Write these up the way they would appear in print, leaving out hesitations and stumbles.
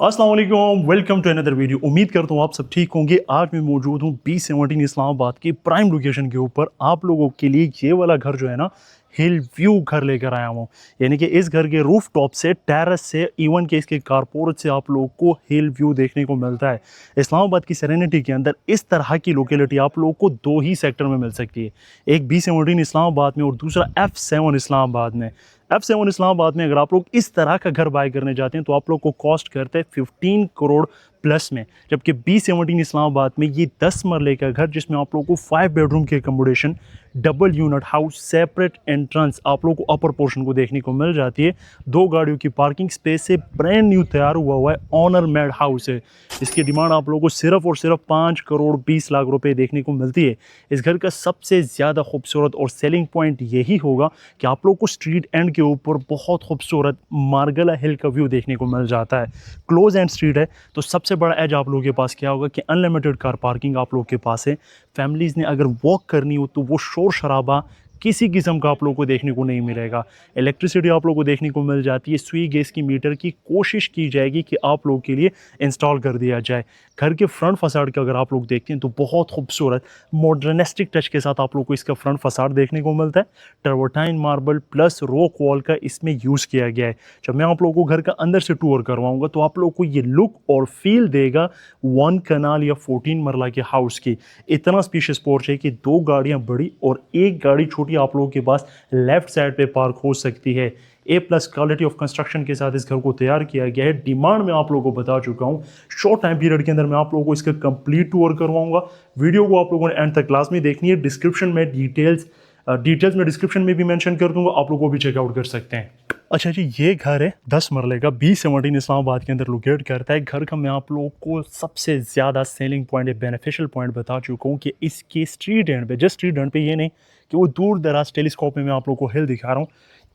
अस्सलाम वालेकुम, welcome to another video. उम्मीद करता हूँ आप सब ठीक होंगे। आज मैं मौजूद हूँ B17 इस्लामाबाद की प्राइम लोकेशन के ऊपर। आप लोगों के लिए ये वाला घर जो है ना, हिल व्यू घर लेकर आया हूँ। यानी कि इस घर के रूफ टॉप से, टेरेस से, इवन के इसके कारपोर्ट से आप लोगों को हिल व्यू देखने को मिलता है। इस्लामाबाद की सेरेनिटी के अंदर इस तरह की लोकेलिटी आप लोगों को दो ही सेक्टर में मिल सकती है, एक B17 इस्लामाबाद में और दूसरा F7 इस्लामाबाद में। F7 इस्लामाबाद में अगर आप लोग इस तरह का घर बाय करने जाते हैं तो आप लोग को कॉस्ट करते हैं 15 करोड़ प्लस में, जबकि B17 इस्लामाबाद में ये 10 मरले का घर जिसमें आप लोगों को 5 बेडरूम की accommodation, double unit house, separate entrance आप लोगों को अपर पोर्शन को देखने को मिल जाती है। 2 गाड़ियों की पार्किंग स्पेस से ब्रांड न्यू तैयार हुआ है, ऑनर मेड हाउस है। इसकी डिमांड आप लोगों को सिर्फ और सिर्फ 5 करोड़ 20 लाख रुपए देखने को मिलती है। इस घर का सबसे ज़्यादा खूबसूरत और सेलिंग पॉइंट यही होगा कि आप लोगों को स्ट्रीट एंड के ऊपर बहुत खूबसूरत मार्गला हिल का व्यू देखने को मिल जाता है। क्लोज एंड स्ट्रीट है तो सबसे बड़ा एज आप लोगों के पास क्या होगा कि अनलिमिटेड कार पार्किंग आप लोगों के पास है। फैमिलीज़ ने अगर वॉक करनी हो तो वो शोर शराबा किसी किस्म का आप लोगों को देखने को नहीं मिलेगा। इलेक्ट्रिसिटी आप लोगों को देखने को मिल जाती है। सुई गैस की मीटर की कोशिश की जाएगी कि आप लोगों के लिए इंस्टॉल कर दिया जाए। घर के फ्रंट फसाड का अगर आप लोग देखते हैं तो बहुत खूबसूरत मॉडर्निस्टिक टच के साथ आप लोग को इसका फ्रंट फसाड देखने को मिलता है। टर्वोटाइन मार्बल प्लस रॉक वॉल का इसमें यूज़ किया गया है। जब मैं आप लोगों को घर का अंदर से टूर करवाऊंगा तो आप लोगों को ये लुक और फील देगा 1 कनाल या 14 मरला के हाउस की। इतना स्पेशियस पोर्च है कि 2 गाड़ियां बड़ी और 1 गाड़ी छोटी आप लोगों के पास लेफ्ट साइड पे पार्क हो सकती है। A+ क्वालिटी ऑफ कंस्ट्रक्शन के साथ इस घर को तैयार किया गया है। डिमांड में आप लोगों को बता चुका हूं। शॉर्ट टाइम पीरियड के अंदर मैं आप लोगों को इसका कंप्लीट टूर करवाऊंगा। वीडियो को आप लोगों ने एंड तक क्लास में देखनी है। डिस्क्रिप्शन में डिटेल्स में डिस्क्रिप्शन में भी मेंशन कर दूंगा, आप लोगों को भी चेकआउट कर सकते हैं। अच्छा जी, ये घर है 10 मरले का, B17 इस्लामाबाद के अंदर लोकेट करता है। घर का मैं आप लोगों को सबसे ज़्यादा सेलिंग पॉइंट या बेनिफिशियल पॉइंट बता चुका हूँ कि इसके स्ट्रीट एंड पे, जस्ट स्ट्रीट एंड पे, ये नहीं कि वो दूर दराज टेलीस्कोप में मैं आप लोगों को हिल दिखा रहा हूँ।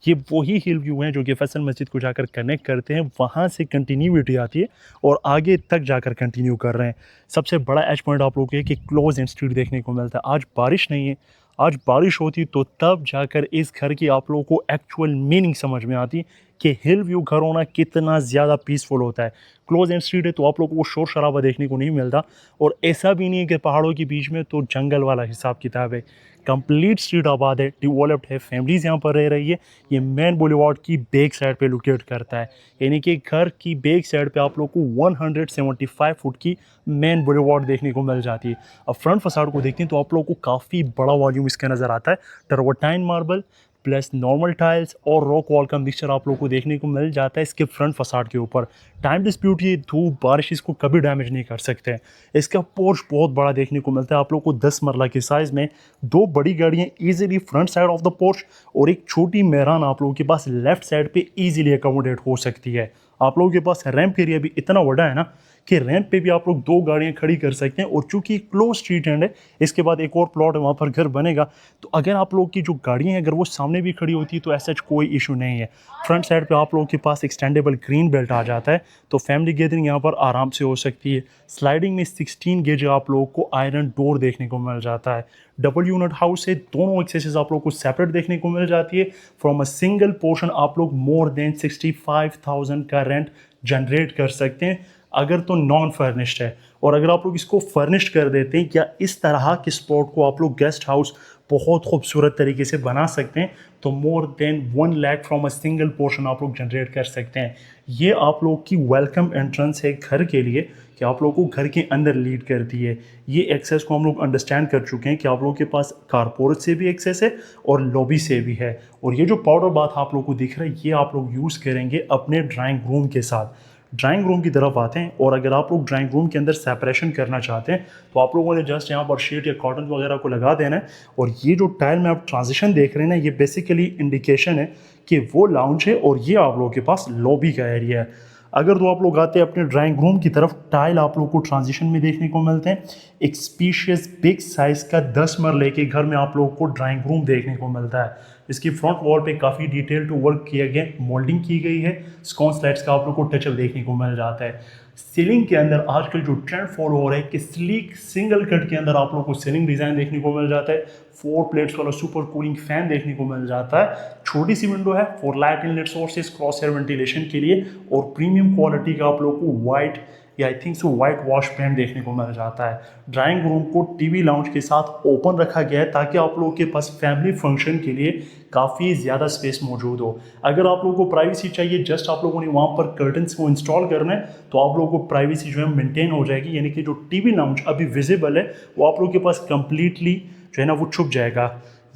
ये वही हिल व्यू हैं जो कि फैसल मस्जिद को जाकर कनेक्ट करते हैं, वहाँ से कंटिन्यूटी आती है और आगे तक जाकर कंटिन्यू कर रहे हैं। सबसे बड़ा एच पॉइंट आप लोगों को है कि क्लोज एंड स्ट्रीट देखने को मिलता है। आज बारिश नहीं है, आज बारिश होती तो तब जाकर इस घर की आप लोगों को एक्चुअल मीनिंग समझ में आती कि हिल व्यू घर होना कितना ज़्यादा पीसफुल होता है। क्लोज एंड स्ट्रीट है तो आप लोगों को शोर शराबा देखने को नहीं मिलता, और ऐसा भी नहीं है कि पहाड़ों के बीच में तो जंगल वाला हिसाब किताब है। कंप्लीट स्ट्रीट आबाद है, डेवलप्ड है, फैमिलीज़ यहाँ पर रह रही है। ये मेन बुलेवार्ड की बैक साइड पे लोकेट करता है, यानी कि घर की बैक साइड पे आप लोग को 175 फुट की मेन बुलेवार्ड देखने को मिल जाती है। अब फ्रंट फसाड को देखते हैं तो आप लोगों को काफ़ी बड़ा वॉल्यूम इसका नज़र आता है। टर्वोटाइन मार्बल प्लस नॉर्मल टाइल्स और रॉक वॉल का मिक्सचर आप लोगों को देखने को मिल जाता है इसके फ्रंट फसाड के ऊपर। टाइम डिस्प्यूट, ये धूप बारिश इसको कभी डैमेज नहीं कर सकते। इसका पोर्च बहुत बड़ा देखने को मिलता है आप लोगों को 10 मरला के साइज़ में। 2 बड़ी गाड़ियाँ easily front side of the porch और एक छोटी मेहरान आप लोगों के पास लेफ्ट साइड पे ईजिली अकोमोडेट हो सकती है। आप लोगों के पास रैंप एरिया भी इतना बड़ा है ना कि रैंप पे भी आप लोग 2 गाड़ियां खड़ी कर सकते हैं। और चूंकि क्लोज स्ट्रीट एंड है, इसके बाद एक और प्लॉट है वहाँ पर घर बनेगा, तो अगर आप लोग की जो गाड़ियां हैं अगर वो सामने भी खड़ी होती है तो ऐसा कोई इशू नहीं है। फ्रंट साइड पे आप लोगों के पास एक्सटेंडेबल ग्रीन बेल्ट आ जाता है, तो फैमिली गैदरिंग यहाँ पर आराम से हो सकती है। स्लाइडिंग में 16 गेज आप लोगों को आयरन डोर देखने को मिल जाता है। डबल यूनिट हाउस है, दोनों एक्सेसेस आप लोग को सेपरेट देखने को मिल जाती है। फ्रॉम अ सिंगल पोर्शन आप लोग मोर देन 65,000 का रेंट जनरेट कर सकते हैं अगर तो नॉन फर्निश्ड है। और अगर आप लोग इसको फर्निश्ड कर देते हैं या इस तरह के स्पॉट को आप लोग गेस्ट हाउस बहुत खूबसूरत तरीके से बना सकते हैं तो more than 1 lakh from a single portion आप लोग जनरेट कर सकते हैं। ये आप लोग की वेलकम एंट्रेंस है घर के लिए कि आप लोगों को घर के अंदर लीड करती है। ये एक्सेस को हम लोग अंडरस्टैंड कर चुके हैं कि आप लोगों के पास कारपोरेट से भी एक्सेस है और लॉबी से भी है। और ये जो पाउडर बाथ आप लोगों को दिख रहा है ये आप लोग यूज़ करेंगे अपने ड्राइंग रूम के साथ। ड्राइंग रूम की तरफ आते हैं, और अगर आप लोग ड्राइंग रूम के अंदर सेपरेशन करना चाहते हैं तो आप लोगों ने जस्ट यहाँ पर शीट या कॉटन वगैरह को लगा देना है। और ये जो टाइल में आप ट्रांजिशन देख रहे हैं ना, ये बेसिकली इंडिकेशन है कि वो लाउंज है और ये आप लोगों के पास लॉबी का एरिया है। अगर तो आप लोग आते हैं अपने ड्राइंग रूम की तरफ, टाइल आप लोग को ट्रांजिशन में देखने को मिलते हैं। एक स्पीशियस बिग साइज का 10 मरले के घर में आप लोगों को ड्राइंग रूम देखने को मिलता है। इसकी फ्रंट वॉल पे काफ़ी डिटेल टू वर्क किया गया, मोल्डिंग की गई है, स्कॉन स्लाइड्स का आप लोग को टचअप देखने को मिल जाता है। सीलिंग के अंदर आजकल जो ट्रेंड फॉलो हो रहा है कि स्लीक सिंगल कट के अंदर आप लोग को सीलिंग डिज़ाइन देखने को मिल जाता है। 4 प्लेट्स वाला सुपर कूलिंग फैन देखने को मिल जाता है। छोटी सी विंडो है for light inlet sources, cross air ventilation के लिए, और प्रीमियम क्वालिटी का आप लोग को वाइट या I think so white wash paint देखने को मिल जाता है। ड्राइंग रूम को टीवी लाउंज के साथ ओपन रखा गया है ताकि आप लोगों के पास फैमिली फंक्शन के लिए काफ़ी ज़्यादा स्पेस मौजूद हो। अगर आप लोगों को प्राइवेसी चाहिए, जस्ट आप लोगों ने वहाँ पर कर्टन्स को इंस्टॉल करना है, तो आप लोगों को प्राइवेसी जो है मेंटेन हो जाएगी, यानी कि जो टीवी लाउंज अभी विजिबल है वो आप लोगों के पास कंप्लीटली जो है ना वो छुप जाएगा।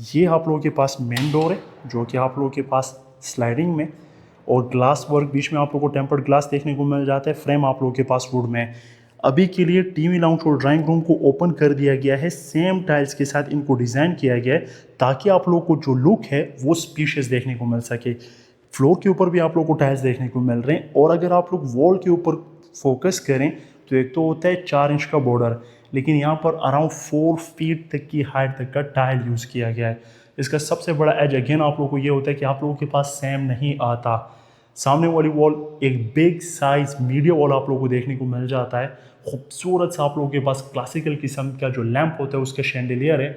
ये आप लोगों के पास मेन डोर है जो कि आप लोगों के पास स्लाइडिंग में, और ग्लास वर्क बीच में आप लोगों को टेम्पर्ड ग्लास देखने को मिल जाता है। फ्रेम आप लोगों के पास वुड में। अभी के लिए टीवी लाउंज और ड्राइंग रूम को ओपन कर दिया गया है, सेम टाइल्स के साथ इनको डिज़ाइन किया गया है ताकि आप लोगों को जो लुक है वो स्पीशियस देखने को मिल सके। फ्लोर के ऊपर भी आप लोगों को टाइल्स देखने को मिल रहे हैं, और अगर आप लोग वॉल के ऊपर फोकस करें तो एक तो होता है 4 इंच का बॉर्डर, लेकिन यहाँ पर अराउंड 4 फीट तक की हाइट तक का टाइल यूज़ किया गया है। इसका सबसे बड़ा एज अगेन आप लोगों को ये होता है कि आप लोगों के पास सेम नहीं आता। सामने वाली वॉल एक बिग साइज मीडिया वॉल आप लोगों को देखने को मिल जाता है। खूबसूरत सा आप लोगों के पास क्लासिकल किस्म का जो लैंप होता है उसका शैंडिलियर है।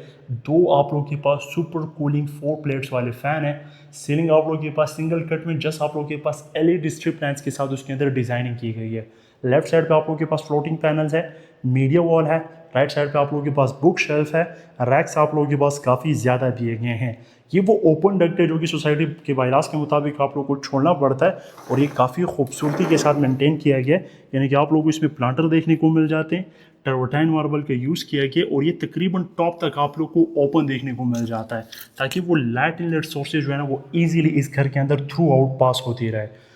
2 आप लोगों के पास सुपर कूलिंग 4 प्लेट्स वाले फ़ैन है। सीलिंग आप लोगों के पास सिंगल कट में, जस्ट आप लोगों के पास LED स्ट्रिप लाइन्स के साथ उसके अंदर डिज़ाइनिंग की गई है। लेफ्ट साइड पे आप लोगों के पास फ्लोटिंग पैनल्स है, मीडिया वॉल है। राइट साइड पे आप लोगों के पास बुक शेल्फ है। रैक्स आप लोगों के पास काफ़ी ज़्यादा दिए गए हैं। ये वो ओपन डक्ट है जो कि सोसाइटी के बायलास के मुताबिक आप लोगों को छोड़ना पड़ता है, और ये काफ़ी खूबसूरती के साथ मेंटेन किया गया है, यानी कि आप लोगों को इसमें प्लांटर देखने को मिल जाते हैं। टर्वटाइन मार्बल का यूज़ किया गया, और ये तकरीबन टॉप तक आप लोग को ओपन देखने को मिल जाता है ताकि वो लाइट इनलेट सोर्सेज जो है ना वो ईजिली इस घर के अंदर थ्रू आउट पास होती रहे।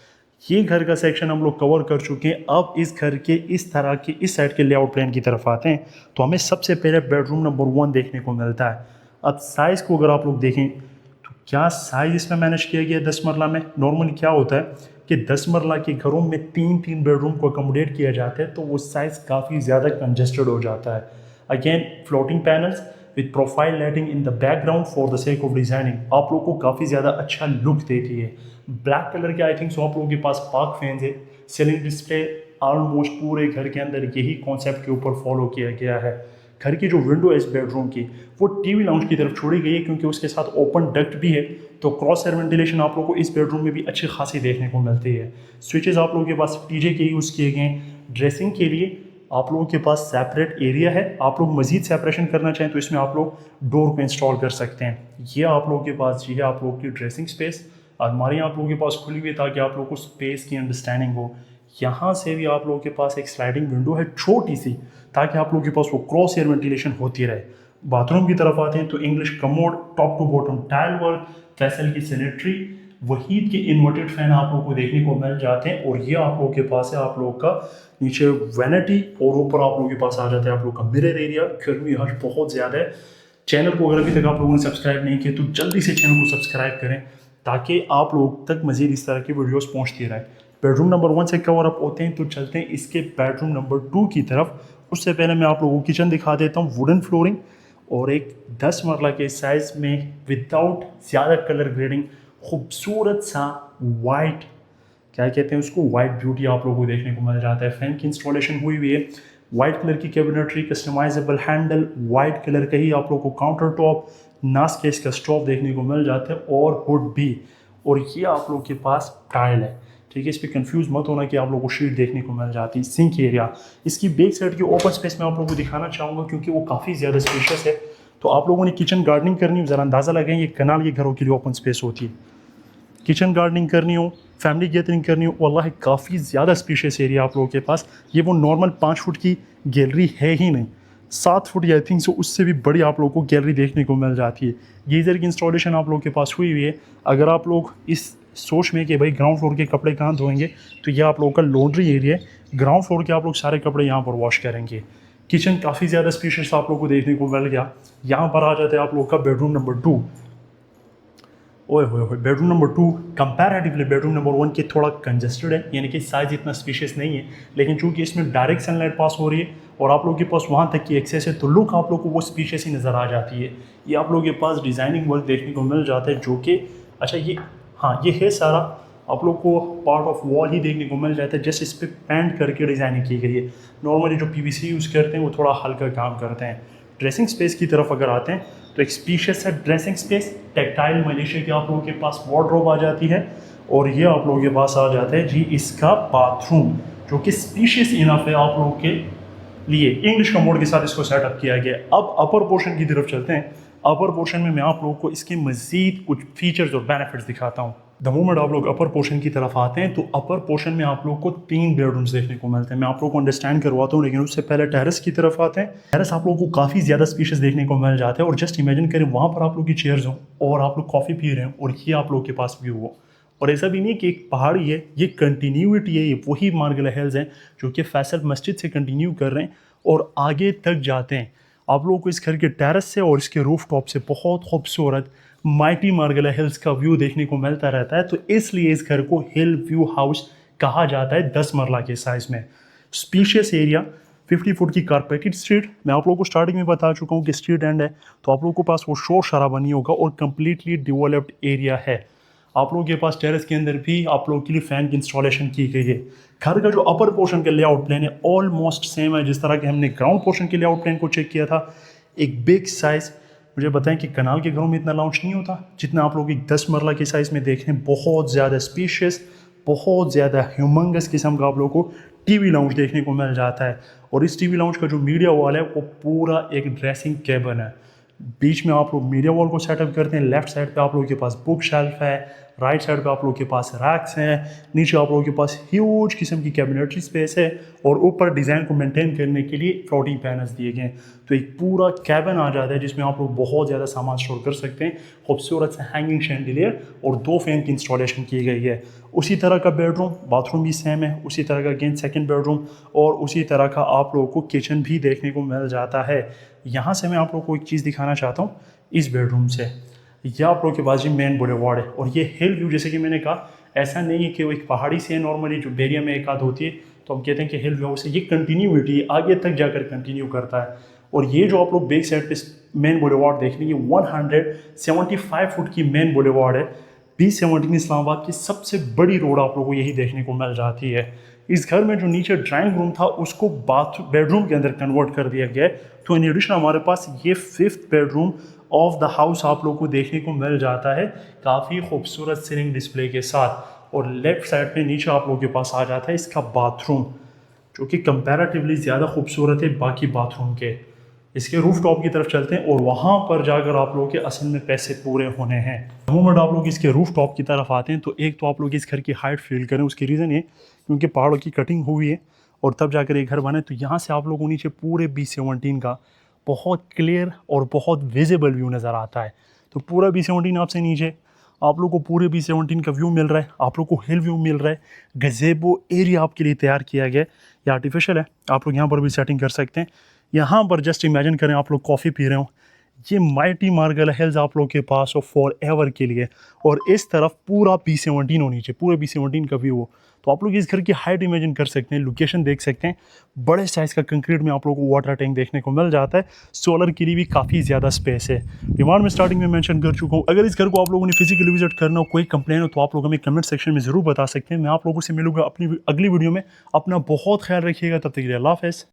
ये घर का सेक्शन हम लोग कवर कर चुके हैं। अब इस घर के इस तरह के इस साइड के लेआउट प्लान की तरफ आते हैं, तो हमें सबसे पहले बेडरूम नंबर 1 देखने को मिलता है। अब साइज़ को अगर आप लोग देखें तो क्या साइज़ इसमें मैनेज किया गया है 10 मरला में। नॉर्मली क्या होता है कि 10 मरला के घरों में 3-3 बेडरूम को अकोमोडेट किया जाता है, तो वो साइज़ काफ़ी ज़्यादा कंजेस्टेड हो जाता है। Again floating panels with profile lighting in the background for the sake of designing आप लोग को काफ़ी ज़्यादा अच्छा लुक देती है। ब्लैक कलर के आई थिंक सो आप लोगों के पास पार्क फैंस है। सीलिंग डिस्प्ले ऑलमोस्ट पूरे घर के अंदर यही कॉन्सेप्ट के ऊपर फॉलो किया गया है। घर की जो विंडो है इस बेडरूम की वो टीवी लाउंज की तरफ छोड़ी गई है, क्योंकि उसके साथ ओपन डक्ट भी है, तो क्रॉस एयर वेंटिलेशन आप लोगों को इस बेडरूम में भी अच्छी खासी देखने को मिलती है। स्विचेस आप लोगों के पास TJ के यूज़ किए गए हैं। ड्रेसिंग के लिए आप लोगों के पास सेपरेट एरिया है। आप लोग मजीद सेपरेशन करना चाहें तो इसमें आप लोग डोर को इंस्टॉल कर सकते हैं। ये आप लोगों के पास ये है आप लोगों की ड्रेसिंग स्पेस। अलमारी आप लोगों के पास खुली हुई है ताकि आप लोगों को स्पेस की अंडरस्टैंडिंग हो। यहाँ से भी आप लोगों के पास एक स्लाइडिंग विंडो है छोटी सी, ताकि आप लोगों के पास वो क्रॉस एयर वेंटिलेशन होती रहे। बाथरूम की तरफ आते हैं तो English commode, top to bottom tile work, Faisal की सैनिटरी, वहीद के इन्वर्टेड फैन आप लोगों को देखने को मिल जाते हैं। और ये आप लोगों के पास है आप लोगों का नीचे वैनिटी, और ऊपर आप लोगों के पास आ जाता है आप लोगों का मिरर एरिया। गर्मी आज बहुत ज़्यादा है। चैनल को अगर अभी तक आप लोगों ने सब्सक्राइब नहीं किया तो जल्दी से चैनल को सब्सक्राइब करें ताकि आप लोग तक मज़ीद इस तरह की वीडियोस पहुंचती रहे। बेडरूम नंबर 1 से कवर अप होते हैं तो चलते हैं इसके बेडरूम नंबर 2 की तरफ। उससे पहले मैं आप लोगों को किचन दिखा देता हूँ। वुडन फ्लोरिंग और एक 10 मरला के साइज़ में विदाउट ज़्यादा कलर ग्रेडिंग खूबसूरत सा वाइट, क्या कहते हैं उसको, वाइट ब्यूटी आप लोगों को देखने को मिल जाता है। फैन की इंस्टॉलेशन हुई हुई है। वाइट कलर की cabinetry, customisable handle, white colour का ही आप लोगों को काउंटर टॉप, नास केस का स्टोव देखने को मिल जाता है, और हुड भी। और ये आप लोगों के पास टाइल है, ठीक है। इस पर कंफ्यूज मत होना कि आप लोगों को शीट देखने को मिल जाती है। सिंक एरिया, इसकी बैक साइड की ओपन स्पेस में आप लोगों को दिखाना चाहूँगा क्योंकि वो काफ़ी ज़्यादा स्पेशियस है। तो आप लोगों ने किचन गार्डनिंग करनी हो, ज़रा अंदाज़ा लगाएं, ये कनाल के घरों के लिए ओपन स्पेस होती है। किचन गार्डनिंग करनी हो, फैमिली गैदरिंग करनी हो, वल्लाह काफ़ी ज़्यादा स्पेशियस एरिया आप लोगों के पास। ये वो नॉर्मल 5 फुट की गैलरी है ही नहीं, 7 फुट या आई थिंक सो उससे भी बड़ी आप लोगों को गैलरी देखने को मिल जाती है। गीज़र की इंस्टॉलेशन आप लोगों के पास हुई हुई है। अगर आप लोग इस सोच में कि भाई ग्राउंड फ्लोर के कपड़े कहाँ धोएंगे, तो ये आप लोगों का लॉन्ड्री एरिया है। ग्राउंड फ्लोर के आप लोग सारे कपड़े यहाँ पर वॉश करेंगे। किचन काफ़ी ज़्यादा स्पेशियस आप लोगों को देखने को मिल गया। यहाँ पर आ जाते हैं आप लोग का बेडरूम नंबर 2। ओए होए होए, bedroom number 2 comparatively bedroom number 1 के थोड़ा कंजेस्टेड है, यानी कि साइज़ इतना स्पेशियस नहीं है, लेकिन चूंकि इसमें डायरेक्ट सनलाइट पास हो रही है और आप लोगों के पास वहाँ तक की एक्सेस है, तो लुक आप लोग को वो स्पेशियस ही नज़र आ जाती है। ये आप लोगों के पास डिज़ाइनिंग वर्क देखने को मिल जाता है, जो कि अच्छा ये हाँ ये है सारा आप लोग को पार्ट ऑफ वॉल ही देखने को मिल जाता है, जैसे इस पर पेंट करके डिज़ाइनिंग की गई है। नॉर्मली जो पीवीसी यूज़ करते हैं वो थोड़ा हल्का काम करते हैं। ड्रेसिंग स्पेस की तरफ अगर आते हैं तो एक स्पीशियस है ड्रेसिंग स्पेस, टेक्टाइल मलेशिया की आप लोगों के पास वार्डरोब आ जाती है, और ये आप लोगों के पास आ जाता है जी इसका बाथरूम, जो कि स्पीशियस इनफ है आप लोगों के लिए। इंग्लिश कमोड के साथ इसको सेटअप किया गया है। अब अपर पोर्शन की तरफ चलते हैं। अपर पोर्शन में मैं आप लोगों को इसके मजीद कुछ फीचर्स और बेनिफिट्स दिखाता हूँ। द मोमेंट आप लोग अपर पोर्शन की तरफ आते हैं तो अपर पोर्शन में आप लोग को 3 बेडरूम्स देखने को मिलते हैं। मैं आप लोगों को अंडरस्टैंड करवाता हूँ, लेकिन उससे पहले टेरेस की तरफ आते हैं। टेरेस आप लोगों को काफ़ी ज़्यादा स्पेशियस देखने को मिल जाता है, और जस्ट इमेजिन करें वहाँ पर आप लोग की चेयर्स हों और आप लोग कॉफ़ी पी रहे हैं और ये आप लोग के पास व्यू हो। और ऐसा भी नहीं है कि एक पहाड़ी है, ये कंटिन्यूटी है, ये वही मार्गला हिल्स हैं जो कि फैसल मस्जिद से कंटिन्यू कर रहे हैं और आगे तक जाते हैं। आप लोगों को इस घर के टेरेस से और इसके रूफ टॉप से बहुत खूबसूरत माइटी मार्गला हिल्स का व्यू देखने को मिलता रहता है, तो इसलिए इस घर को हिल व्यू हाउस कहा जाता है 10 मरला के साइज़ में। स्पीशियस एरिया, 50 फुट की कारपेटेड स्ट्रीट। मैं आप लोगों को स्टार्टिंग में बता चुका हूँ कि स्ट्रीट एंड है, तो आप लोगों के पास वो शोर शराबा नहीं होगा और कम्प्लीटली डेवलप्ड एरिया है। आप लोगों के पास टेरेस के अंदर भी आप लोगों के लिए फ़ैन की इंस्टॉलेशन की गई है। घर का जो अपर पोर्शन का लेआउट प्लान है ऑलमोस्ट सेम है जिस तरह के हमने ग्राउंड पोर्शन के लेआउट प्लान को चेक किया था। एक बिग साइज़, मुझे बताएं कि कनाल के घरों में इतना लाउंज नहीं होता जितना आप लोग एक 10 मरला के साइज़ में देख रहे हैं। बहुत ज़्यादा स्पेशियस, बहुत ज़्यादा ह्यूमंगस किस्म का आप लोगों को टीवी लाउंज देखने को मिल जाता है, और इस टीवी लाउंज का जो मीडिया वॉल है वो पूरा एक ड्रेसिंग केबिन है। बीच में आप लोग मीडिया वॉल को सेटअप करते हैं। लेफ्ट साइड पे आप लोगों के पास बुक शेल्फ है, राइट साइड पे आप लोगों के पास रैक्स हैं, नीचे आप लोगों के पास ह्यूज किस्म की कैबिनेटरी स्पेस है, और ऊपर डिज़ाइन को मेंटेन करने के लिए फ्लोटिंग पैनल्स दिए गए हैं। तो एक पूरा कैबिन आ जाता है जिसमें आप लोग बहुत ज़्यादा सामान स्टोर कर सकते हैं। खूबसूरत से हैंगिंग शैंडिलियर और 2 फैन की इंस्टॉलेशन की गई है। उसी तरह का बेडरूम, बाथरूम भी सेम है, उसी तरह का अगेन सेकेंड बेडरूम, और उसी तरह का आप लोगों को किचन भी देखने को मिल जाता है। यहाँ से मैं आप लोगों को एक चीज़ दिखाना चाहता हूँ। इस बेडरूम से यह आप लोगों के पास जी मेन बुलेवार्ड है, और ये हिल व्यू, जैसे कि मैंने कहा, ऐसा नहीं है कि वो एक पहाड़ी से है नॉर्मली जो बेरिया में एक आध होती है तो हम कहते हैं कि हिल व्यू से, ये कंटिन्यूटी आगे तक जाकर कंटिन्यू करता है। और ये जो आप लोग बैक साइड पे मेन बुलेवार्ड देख रहे हैं, ये 175 फुट की मेन बुलेवार्ड है। B17 इस्लामाबाद की सबसे बड़ी रोड आप लोगों को यही देखने को मिल जाती है। इस घर में जो नीचे ड्राइंग रूम था उसको बेडरूम के अंदर कन्वर्ट कर दिया गया है। तो इन एडिशन हमारे पास ये 5th bedroom of the house आप लोगों को देखने को मिल जाता है, काफ़ी खूबसूरत सीलिंग डिस्प्ले के साथ। और लेफ्ट साइड पे नीचे आप लोगों के पास आ जाता है इसका बाथरूम, जो कि कंपैरेटिवली ज़्यादा खूबसूरत है बाकी बाथरूम के। इसके रूफ टॉप की तरफ चलते हैं और वहाँ पर जाकर आप लोगों के असल में पैसे पूरे होने हैं। मोमेंट आप लोग इसके रूफ टॉप की तरफ आते हैं तो एक तो आप लोग इस घर की हाइट फील करें, उसकी रीज़न ये क्योंकि पहाड़ों की कटिंग हुई है और तब जाकर एक घर बने। तो यहाँ से आप लोगों को नीचे पूरे B17 का बहुत क्लियर और बहुत विजिबल व्यू नज़र आता है। तो पूरा B17 आपसे नीचे आप लोग को पूरे B17 का व्यू मिल रहा है, आप लोग को हिल व्यू मिल रहा है। गज़ेबो एरिया आपके लिए तैयार किया गया है, ये आर्टिफिशियल है, आप लोग यहाँ पर भी सेटिंग कर सकते हैं। यहाँ पर जस्ट इमेजिन करें आप लोग कॉफ़ी पी रहे हो, ये माइटी मार्गला हिल्स आप लोग के पास हो फॉर एवर के लिए, और इस तरफ पूरा B17 हो नीचे, पूरे B17 का व्यू हो। तो आप लोग इस घर की हाइट इमेजिन कर सकते हैं, लोकेशन देख सकते हैं। बड़े साइज़ का कंक्रीट में आप लोगों को वाटर टैंक देखने को मिल जाता है। सोलर के लिए भी काफ़ी ज़्यादा स्पेस है। डिमांड में स्टार्टिंग में मेंशन कर चुका हूँ। अगर इस घर को आप लोगों ने फिजिकली विजिट करना हो, कोई कंप्लेन हो, तो आप लोग हमें कमेंट सेक्शन में ज़रूर बता सकते हैं। मैं आप लोगों से मिलूंगा अपनी अगली वीडियो में। अपना बहुत ख्याल रखिएगा, तब तक के लिए अल्लाह हाफ़िज़।